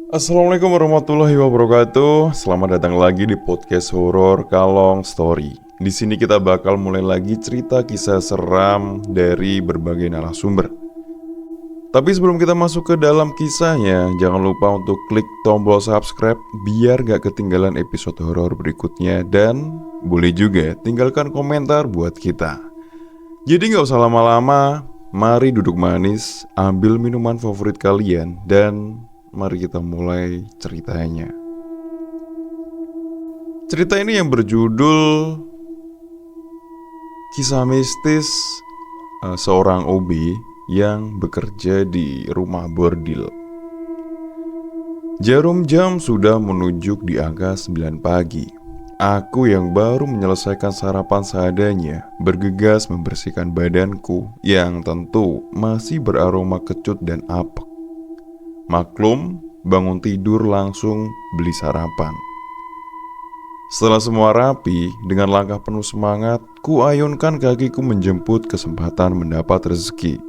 Assalamualaikum warahmatullahi wabarakatuh. Selamat datang lagi di podcast horor Kalong Story. Di sini kita bakal mulai lagi cerita kisah seram dari berbagai narasumber. Tapi sebelum kita masuk ke dalam kisahnya, jangan lupa untuk klik tombol subscribe biar gak ketinggalan episode horor berikutnya. Dan boleh juga tinggalkan komentar buat kita. Jadi gak usah lama-lama, mari duduk manis, ambil minuman favorit kalian, dan mari kita mulai ceritanya. Cerita ini yang berjudul Kisah Mistis Seorang OB yang bekerja di rumah bordil. Jarum jam sudah menunjuk di angka 9 pagi. Aku yang baru menyelesaikan sarapan seadanya bergegas membersihkan badanku yang tentu masih beraroma kecut dan apek. Maklum, bangun tidur langsung beli sarapan. Setelah semua rapi, dengan langkah penuh semangat, ku ayunkan kakiku menjemput kesempatan mendapat rezeki.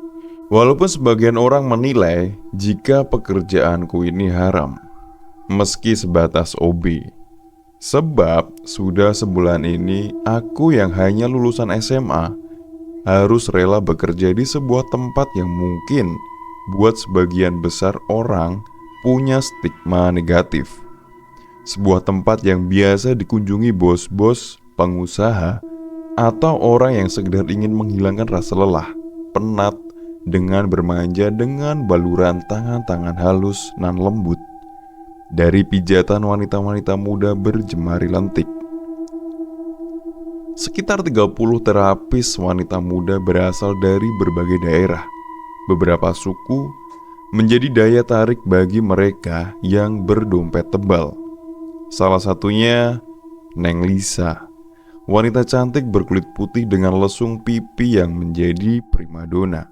Walaupun sebagian orang menilai jika pekerjaanku ini haram, meski sebatas OB. Sebab sudah sebulan ini aku yang hanya lulusan SMA harus rela bekerja di sebuah tempat yang mungkin buat sebagian besar orang punya stigma negatif. Sebuah tempat yang biasa dikunjungi bos-bos, pengusaha, atau orang yang sekedar ingin menghilangkan rasa lelah, penat, dengan bermanja dengan baluran tangan-tangan halus nan lembut dari pijatan wanita-wanita muda berjemari lentik. Sekitar 30 terapis wanita muda berasal dari berbagai daerah. Beberapa suku menjadi daya tarik bagi mereka yang berdompet tebal. Salah satunya Neng Lisa, wanita cantik berkulit putih dengan lesung pipi yang menjadi primadona.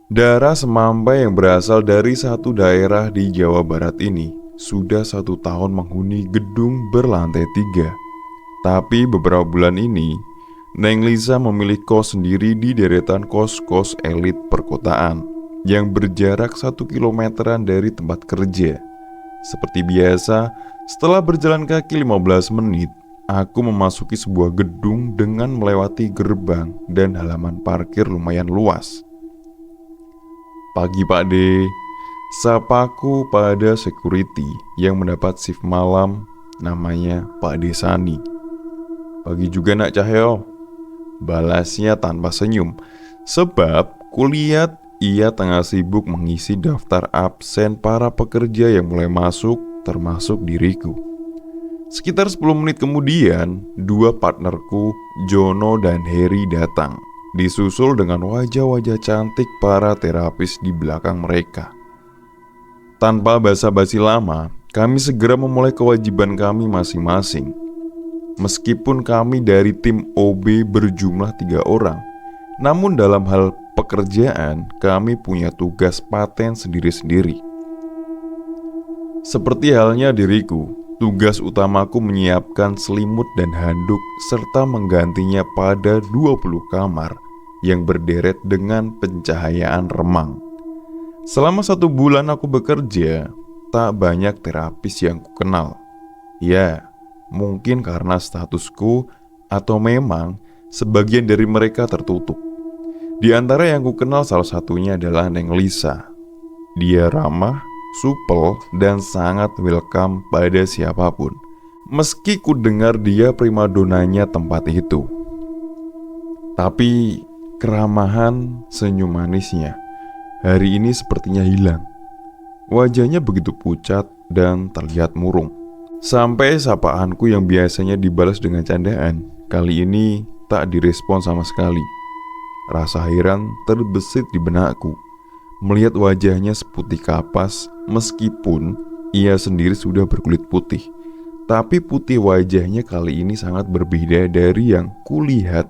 Darah semampai yang berasal dari satu daerah di Jawa Barat ini sudah 1 tahun menghuni gedung berlantai 3. Tapi beberapa bulan ini Neng Lisa memilih kos sendiri di deretan kos-kos elit perkotaan yang berjarak 1 kilometeran dari tempat kerja. Seperti biasa, setelah berjalan kaki 15 menit, aku memasuki sebuah gedung dengan melewati gerbang dan halaman parkir lumayan luas. Pagi Pak D, sapaku pada security yang mendapat shift malam, namanya Pak D Sani. Pagi juga Nak Cahyo, balasnya tanpa senyum, sebab kulihat ia tengah sibuk mengisi daftar absen para pekerja yang mulai masuk, termasuk diriku. Sekitar 10 menit kemudian, 2 partnerku, Jono dan Heri datang, disusul dengan wajah-wajah cantik para terapis di belakang mereka. Tanpa basa-basi lama, kami segera memulai kewajiban kami masing-masing. Meskipun kami dari tim OB berjumlah 3 orang, namun dalam hal pekerjaan kami punya tugas paten sendiri-sendiri. Seperti halnya diriku, tugas utamaku menyiapkan selimut dan handuk serta menggantinya pada 20 kamar yang berderet dengan pencahayaan remang. Selama 1 bulan aku bekerja, tak banyak terapis yang kukenal. Ya, mungkin karena statusku atau memang sebagian dari mereka tertutup. Di antara yang kukenal salah satunya adalah Neng Lisa. Dia ramah, supel, dan sangat welcome pada siapapun. Meski ku dengar dia primadonanya tempat itu. Tapi keramahan, senyum manisnya hari ini sepertinya hilang. Wajahnya begitu pucat dan terlihat murung. Sampai sapaanku yang biasanya dibalas dengan candaan, kali ini tak direspon sama sekali. Rasa heran terbesit di benakku melihat wajahnya seputih kapas, meskipun ia sendiri sudah berkulit putih. Tapi putih wajahnya kali ini sangat berbeda dari yang kulihat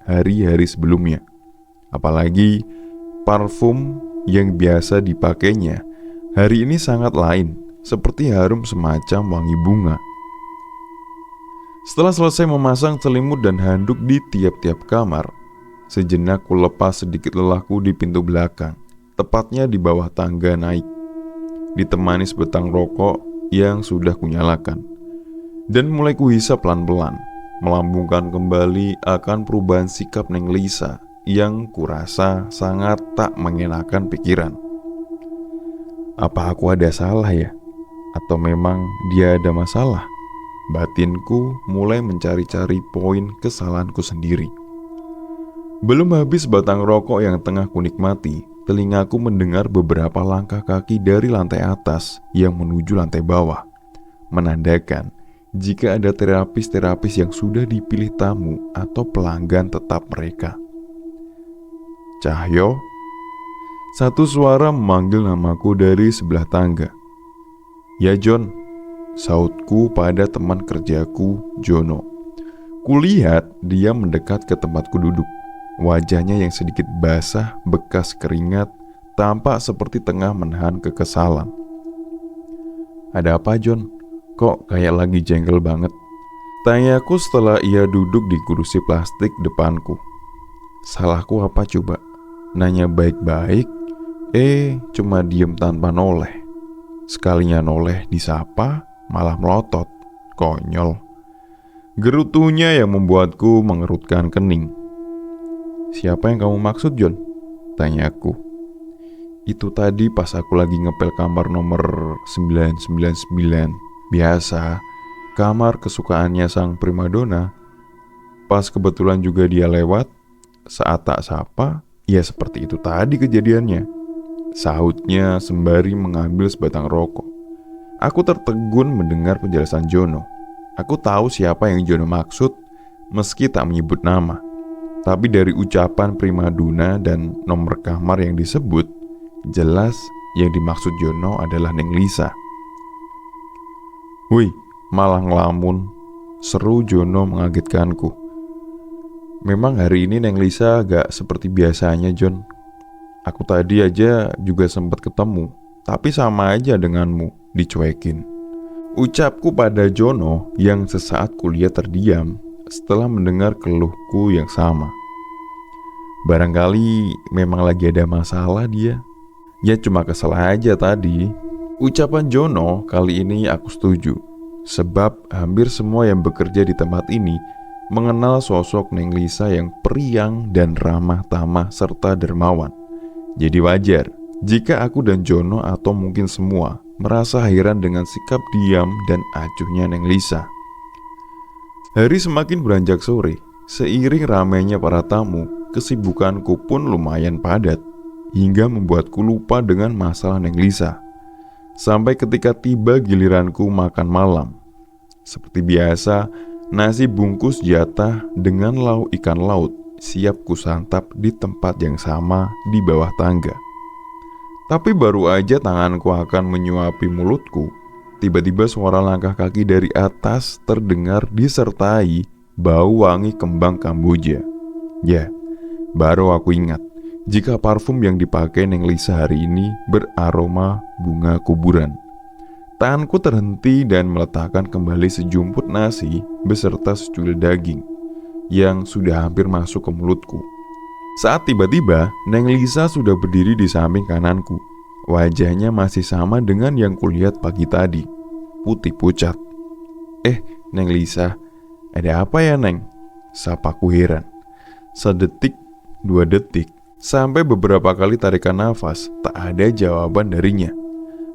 hari-hari sebelumnya. Apalagi parfum yang biasa dipakainya hari ini sangat lain, seperti harum semacam wangi bunga. Setelah selesai memasang selimut dan handuk di tiap-tiap kamar, sejenak ku lepas sedikit lelahku di pintu belakang, tepatnya di bawah tangga naik. ditemani sebatang rokok yang sudah kunyalakan. Dan mulai kuhisap pelan-pelan, melambungkan kembali akan perubahan sikap Neng Lisa yang kurasa sangat tak mengenakan pikiran. Apa aku ada salah ya? Atau memang dia ada masalah? Batinku mulai mencari-cari poin kesalahanku sendiri. Belum habis batang rokok yang tengah kunikmati, telingaku mendengar beberapa langkah kaki dari lantai atas yang menuju lantai bawah, menandakan jika ada terapis-terapis yang sudah dipilih tamu atau pelanggan tetap mereka. Cahyo, satu suara memanggil namaku dari sebelah tangga. Ya John, sautku pada teman kerjaku, Jono. Kulihat dia mendekat ke tempatku duduk. Wajahnya yang sedikit basah, bekas keringat, tampak seperti tengah menahan kekesalan. Ada apa John? Kok kayak lagi jengkel banget? Tanyaku setelah ia duduk di kursi plastik depanku. Salahku apa coba? Nanya baik-baik, cuma diem tanpa noleh. Sekalinya noleh disapa, malah melotot. Konyol. Gerutunya yang membuatku mengerutkan kening. Siapa yang kamu maksud John? Tanyaku. Itu tadi pas aku lagi ngepel kamar nomor 999. Biasa, kamar kesukaannya sang primadona. Pas kebetulan juga dia lewat, saat tak sapa, ya seperti itu tadi kejadiannya. Sahutnya sembari mengambil sebatang rokok. Aku tertegun mendengar penjelasan Jono. Aku tahu siapa yang Jono maksud, meski tak menyebut nama. Tapi dari ucapan primadona dan nomor kamar yang disebut, jelas yang dimaksud Jono adalah Neng Lisa. Wih, malah ngelamun, seru Jono mengagetkanku. Memang hari ini Neng Lisa gak seperti biasanya John. Aku tadi aja juga sempat ketemu, tapi sama aja denganmu, dicuekin. Ucapku pada Jono yang sesaat kuliah terdiam setelah mendengar keluhku yang sama. Barangkali memang lagi ada masalah dia. Ya cuma kesel aja tadi. Ucapan Jono kali ini aku setuju. Sebab hampir semua yang bekerja di tempat ini mengenal sosok Neng Lisa yang periang dan ramah tamah serta dermawan. Jadi wajar jika aku dan Jono atau mungkin semua merasa heran dengan sikap diam dan acuhnya Neng Lisa. Hari semakin beranjak sore, seiring ramainya para tamu, kesibukanku pun lumayan padat, hingga membuatku lupa dengan masalah Neng Lisa. Sampai ketika tiba giliranku makan malam. Seperti biasa, nasi bungkus jatah dengan lauk ikan laut siap kusantap di tempat yang sama di bawah tangga. Tapi baru aja tanganku akan menyuapi mulutku, tiba-tiba suara langkah kaki dari atas terdengar disertai bau wangi kembang Kamboja. Ya, baru aku ingat jika parfum yang dipakai Neng Lisa hari ini beraroma bunga kuburan. Tanganku terhenti dan meletakkan kembali sejumput nasi beserta secuil daging yang sudah hampir masuk ke mulutku. Saat tiba-tiba Neng Lisa sudah berdiri di samping kananku. Wajahnya masih sama dengan yang kulihat pagi tadi, putih pucat. Neng Lisa, ada apa ya Neng? Sapaku heran. Sedetik, 2 detik, sampai beberapa kali tarikan nafas, tak ada jawaban darinya.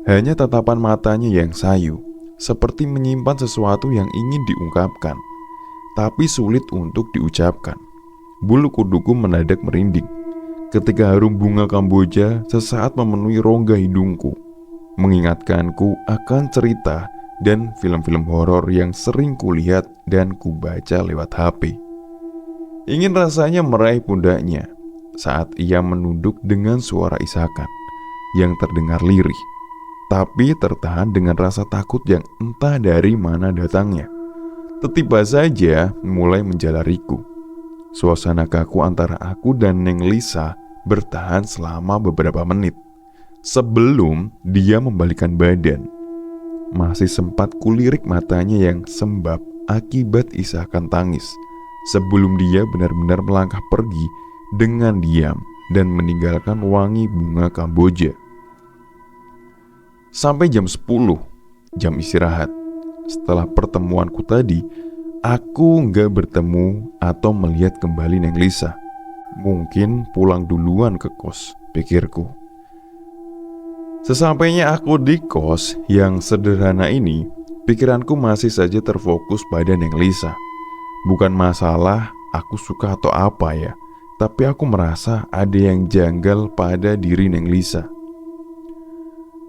Hanya tatapan matanya yang sayu, seperti menyimpan sesuatu yang ingin diungkapkan, tapi sulit untuk diucapkan. Bulu kuduku mendadak merinding ketika harum bunga Kamboja sesaat memenuhi rongga hidungku, mengingatkanku akan cerita dan film-film horor yang sering kulihat dan kubaca lewat HP. Ingin rasanya meraih pundaknya saat ia menunduk dengan suara isakan yang terdengar lirih, tapi tertahan dengan rasa takut yang entah dari mana datangnya. Tiba saja mulai menjalariku. Suasana kaku antara aku dan Neng Lisa bertahan selama beberapa menit sebelum dia membalikkan badan. Masih sempat kulirik matanya yang sembab akibat isakan tangis sebelum dia benar-benar melangkah pergi dengan diam dan meninggalkan wangi bunga Kamboja. Sampai jam 10, jam istirahat. Setelah pertemuanku tadi, aku nggak bertemu atau melihat kembali Neng Lisa. Mungkin pulang duluan ke kos, pikirku. Sesampainya aku di kos yang sederhana ini, pikiranku masih saja terfokus pada Neng Lisa. Bukan masalah aku suka atau apa ya, tapi aku merasa ada yang janggal pada diri Neng Lisa.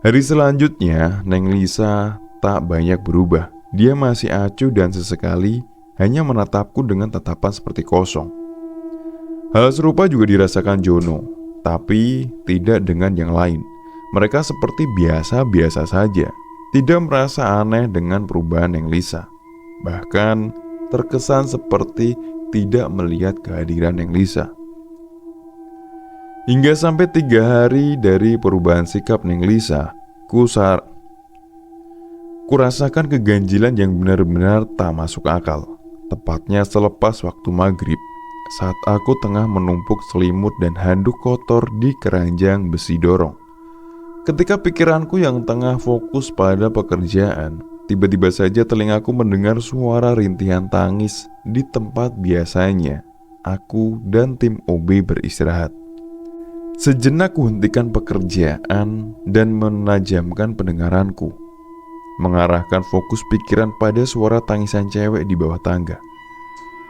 Hari selanjutnya, Neng Lisa tak banyak berubah. Dia masih acuh dan sesekali hanya menatapku dengan tatapan seperti kosong. Hal serupa juga dirasakan Jono, tapi tidak dengan yang lain. Mereka seperti biasa-biasa saja, tidak merasa aneh dengan perubahan Neng Lisa. Bahkan terkesan seperti tidak melihat kehadiran Neng Lisa. Hingga sampai 3 hari dari perubahan sikap Neng Lisa, kurasakan keganjilan yang benar-benar tak masuk akal. Tepatnya selepas waktu maghrib, saat aku tengah menumpuk selimut dan handuk kotor di keranjang besi dorong. Ketika pikiranku yang tengah fokus pada pekerjaan, tiba-tiba saja telingaku mendengar suara rintihan tangis di tempat biasanya aku dan tim OB beristirahat. Sejenak kuhentikan pekerjaan dan menajamkan pendengaranku, mengarahkan fokus pikiran pada suara tangisan cewek di bawah tangga.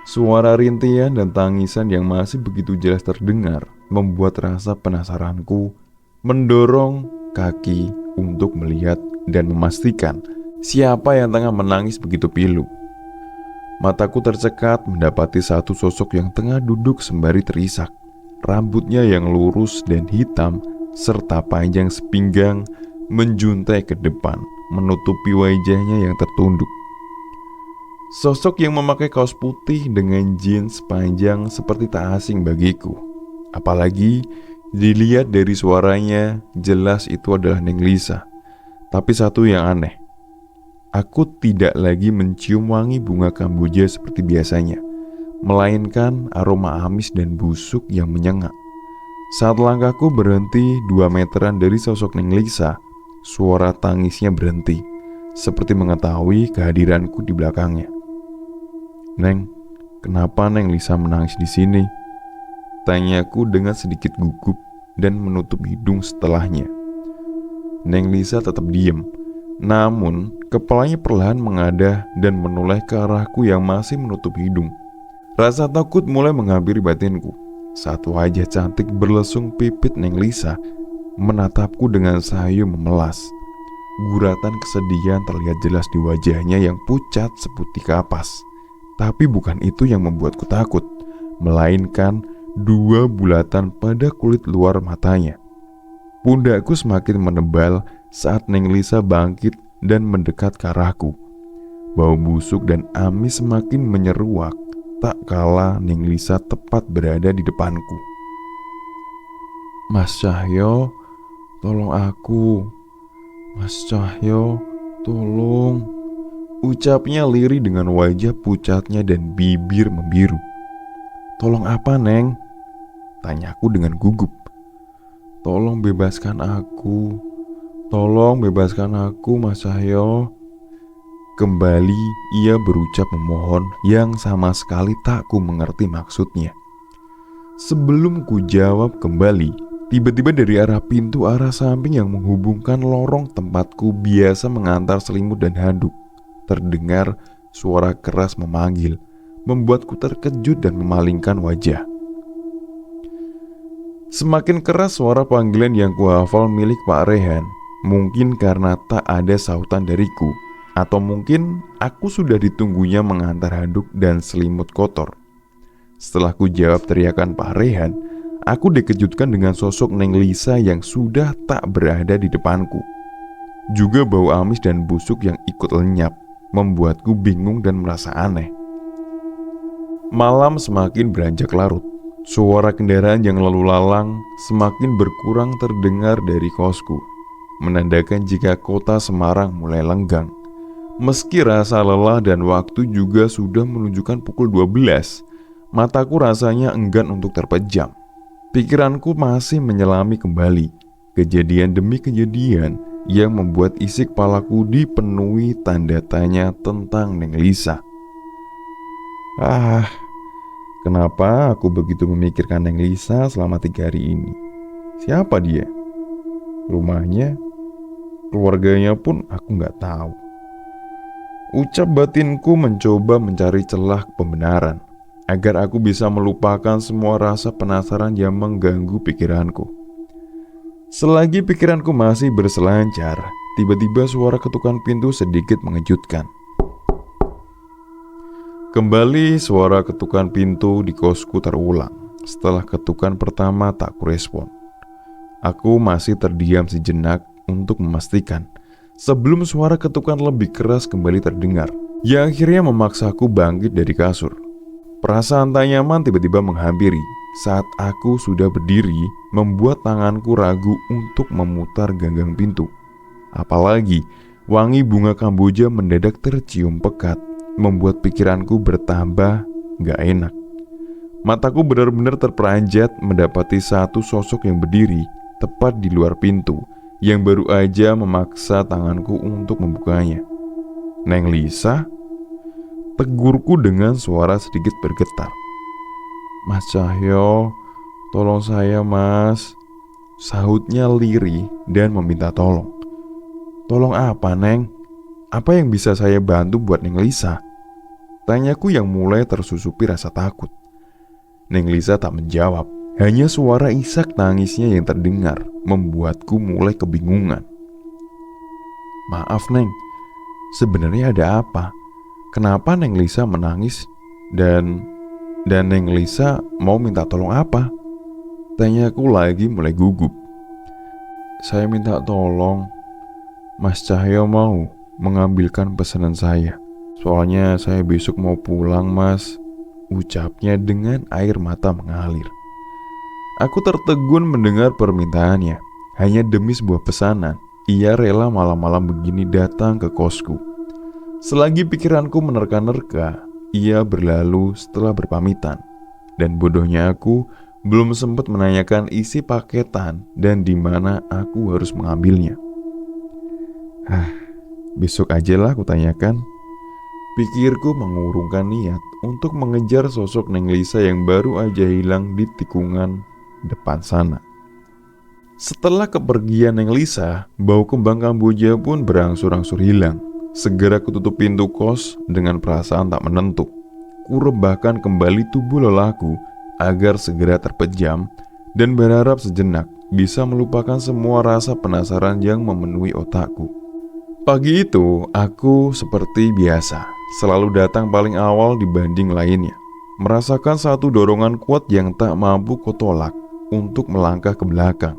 Suara rintihan dan tangisan yang masih begitu jelas terdengar membuat rasa penasaranku mendorong kaki untuk melihat dan memastikan siapa yang tengah menangis begitu pilu. Mataku tercekat mendapati satu sosok yang tengah duduk sembari terisak. Rambutnya yang lurus dan hitam serta panjang sepinggang menjuntai ke depan, menutupi wajahnya yang tertunduk. Sosok yang memakai kaos putih dengan jeans panjang seperti tak asing bagiku. Apalagi dilihat dari suaranya, jelas itu adalah Neng Lisa. Tapi satu yang aneh, aku tidak lagi mencium wangi bunga kamboja seperti biasanya, melainkan aroma amis dan busuk yang menyengat. Saat langkahku berhenti 2 meteran dari sosok Neng Lisa, suara tangisnya berhenti, seperti mengetahui kehadiranku di belakangnya. "Neng, kenapa Neng Lisa menangis di sini?" tanyaku dengan sedikit gugup dan menutup hidung setelahnya. Neng Lisa tetap diam, namun kepalanya perlahan mengadah dan menoleh ke arahku yang masih menutup hidung. Rasa takut mulai menghampiri batinku saat wajah cantik berlesung pipit Neng Lisa menatapku dengan sayu memelas. Guratan kesedihan terlihat jelas di wajahnya yang pucat seputih kapas. Tapi bukan itu yang membuatku takut, melainkan 2 bulatan pada kulit luar matanya. Pundakku semakin menebal saat Neng Lisa bangkit dan mendekat ke arahku. Bau busuk dan amis semakin menyeruak tak kala Neng Lisa tepat berada di depanku. "Mas Cahyo, tolong aku. Mas Cahyo, tolong," ucapnya lirih dengan wajah pucatnya dan bibir membiru. "Tolong apa, Neng?" tanyaku dengan gugup. "Tolong bebaskan aku. Tolong bebaskan aku, Mas Cahyo." Kembali ia berucap memohon yang sama sekali tak ku mengerti maksudnya. Sebelum ku jawab kembali, tiba-tiba dari arah pintu arah samping yang menghubungkan lorong tempatku biasa mengantar selimut dan handuk, terdengar suara keras memanggil, membuatku terkejut dan memalingkan wajah. Semakin keras suara panggilan yang kuhafal milik Pak Rehan. Mungkin karena tak ada sautan dariku, atau mungkin aku sudah ditunggunya mengantar handuk dan selimut kotor. Setelah ku jawab teriakan Pak Rehan, aku dikejutkan dengan sosok Neng Lisa yang sudah tak berada di depanku. Juga bau amis dan busuk yang ikut lenyap membuatku bingung dan merasa aneh. Malam semakin beranjak larut. Suara kendaraan yang lalu lalang semakin berkurang terdengar dari kosku, menandakan jika kota Semarang mulai lenggang. Meski rasa lelah dan waktu juga sudah menunjukkan pukul 12, mataku rasanya enggan untuk terpejam. Pikiranku masih menyelami kembali kejadian demi kejadian yang membuat isi kepalaku dipenuhi tanda tanya tentang Neng Lisa. Kenapa aku begitu memikirkan Neng Lisa selama 3 hari ini? Siapa dia? Rumahnya, keluarganya pun aku nggak tahu. Ucap batinku mencoba mencari celah pembenaran agar aku bisa melupakan semua rasa penasaran yang mengganggu pikiranku. Selagi pikiranku masih berselancar, tiba-tiba suara ketukan pintu sedikit mengejutkan. Kembali suara ketukan pintu di kosku terulang. Setelah ketukan pertama tak kurespon. Aku masih terdiam sejenak untuk memastikan sebelum suara ketukan lebih keras kembali terdengar, yang akhirnya memaksaku bangkit dari kasur. Perasaan tak nyaman tiba-tiba menghampiri saat aku sudah berdiri, membuat tanganku ragu untuk memutar ganggang pintu. Apalagi wangi bunga kamboja mendadak tercium pekat, membuat pikiranku bertambah gak enak. Mataku benar-benar terperanjat mendapati satu sosok yang berdiri tepat di luar pintu, yang baru aja memaksa tanganku untuk membukanya. Neng Lisa? Tegurku dengan suara sedikit bergetar. Mas Cahyo, tolong saya mas, sahutnya lirih dan meminta tolong. Tolong apa Neng? Apa yang bisa saya bantu buat Neng Lisa? Tanyaku yang mulai tersusupi rasa takut. Neng Lisa tak menjawab. Hanya suara isak tangisnya yang terdengar membuatku mulai kebingungan. Maaf Neng, sebenarnya ada apa? Kenapa Neng Lisa menangis dan Neng Lisa mau minta tolong apa? Tanyaku lagi mulai gugup. Saya minta tolong Mas Cahyo mau mengambilkan pesanan saya. Soalnya saya besok mau pulang mas, ucapnya dengan air mata mengalir. Aku tertegun mendengar permintaannya. Hanya demi sebuah pesanan, ia rela malam-malam begini datang ke kosku. Selagi pikiranku menerka-nerka, ia berlalu setelah berpamitan. Dan bodohnya aku belum sempat menanyakan isi paketan dan di mana aku harus mengambilnya. Besok aja lah aku tanyakan. Pikirku mengurungkan niat untuk mengejar sosok Neng Lisa yang baru aja hilang di tikungan depan sana. Setelah kepergian Neng Lisa, bau kembang kamboja pun berangsur-angsur hilang. Segera kututup pintu kos dengan perasaan tak menentu. Kurebahkan kembali tubuh lelahku agar segera terpejam dan berharap sejenak bisa melupakan semua rasa penasaran yang memenuhi otakku. Pagi itu, aku seperti biasa, selalu datang paling awal dibanding lainnya. Merasakan satu dorongan kuat yang tak mampu kutolak untuk melangkah ke belakang.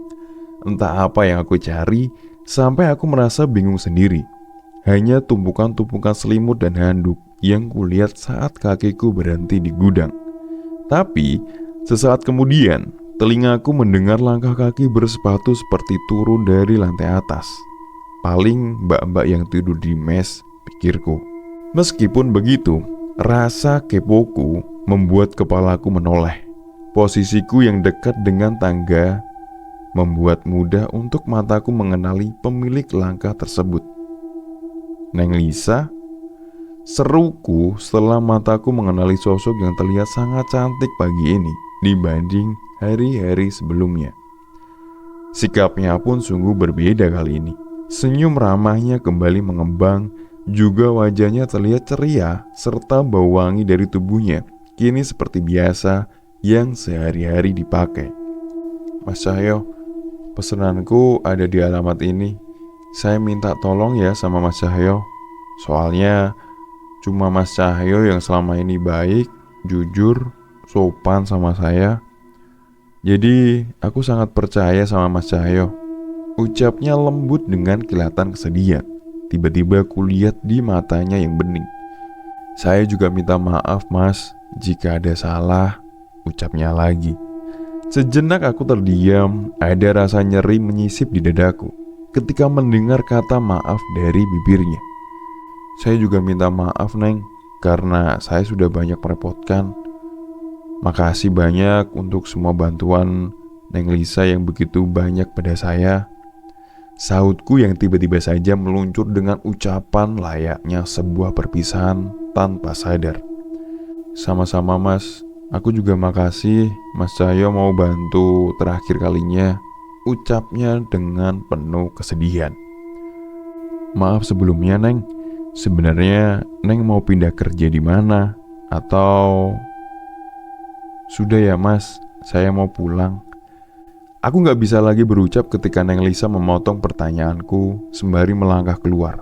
Entah apa yang aku cari, sampai aku merasa bingung sendiri. Hanya tumpukan-tumpukan selimut dan handuk yang kulihat saat kakiku berhenti di gudang. Tapi, sesaat kemudian, telingaku mendengar langkah kaki bersepatu seperti turun dari lantai atas. Paling mbak-mbak yang tidur di mes, pikirku. Meskipun begitu, rasa kepoku membuat kepalaku menoleh. Posisiku yang dekat dengan tangga membuat mudah untuk mataku mengenali pemilik langkah tersebut. Neng Lisa? Seruku setelah mataku mengenali sosok yang terlihat sangat cantik pagi ini dibanding hari-hari sebelumnya. Sikapnya pun sungguh berbeda kali ini. Senyum ramahnya kembali mengembang, juga wajahnya terlihat ceria serta bau wangi dari tubuhnya kini seperti biasa yang sehari-hari dipakai. Mas Cahyo, pesananku ada di alamat ini. Saya minta tolong ya sama Mas Cahyo. Soalnya cuma Mas Cahyo yang selama ini baik, jujur, sopan sama saya. Jadi aku sangat percaya sama Mas Cahyo. Ucapnya lembut dengan kelihatan kesedihan. Tiba-tiba kulihat di matanya yang bening. Saya juga minta maaf mas jika ada salah, ucapnya lagi. Sejenak aku terdiam, ada rasa nyeri menyisip di dadaku ketika mendengar kata maaf dari bibirnya. Saya juga minta maaf Neng, karena saya sudah banyak merepotkan. Makasih banyak untuk semua bantuan Neng Lisa yang begitu banyak pada saya. Sahutku yang tiba-tiba saja meluncur dengan ucapan layaknya sebuah perpisahan tanpa sadar. Sama-sama mas, aku juga makasih Mas Cahyo mau bantu terakhir kalinya, ucapnya dengan penuh kesedihan. Maaf sebelumnya Neng, sebenarnya Neng mau pindah kerja di mana? Atau sudah ya mas, saya mau pulang. Aku gak bisa lagi berucap ketika Neng Lisa memotong pertanyaanku sembari melangkah keluar.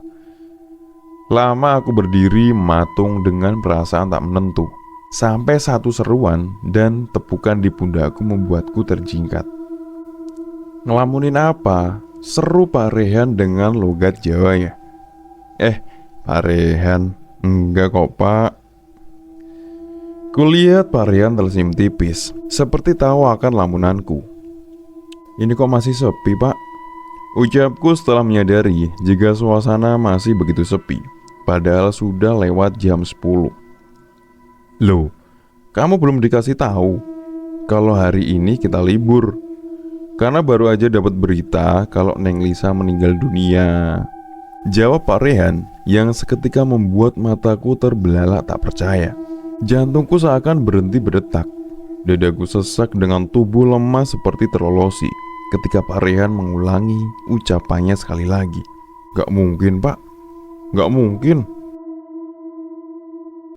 Lama aku berdiri matung dengan perasaan tak menentu, sampai satu seruan dan tepukan di pundakku membuatku terjingkat. Ngelamunin apa? Seru Pak Rehan dengan logat Jawa ya. Pak Rehan, enggak kok Pak. Kulihat Pak Rehan tersenyum tipis, seperti tahu akan lamunanku. Ini kok masih sepi Pak? Ucapku setelah menyadari jika suasana masih begitu sepi, padahal sudah lewat jam 10. Loh, kamu belum dikasih tahu kalau hari ini kita libur. Karena baru aja dapat berita kalau Neng Lisa meninggal dunia, jawab Pak Rehan yang seketika membuat mataku terbelalak tak percaya. Jantungku seakan berhenti berdetak. Dadaku sesak dengan tubuh lemas seperti terlolosi ketika Pak Rehan mengulangi ucapannya sekali lagi. Gak mungkin Pak, gak mungkin.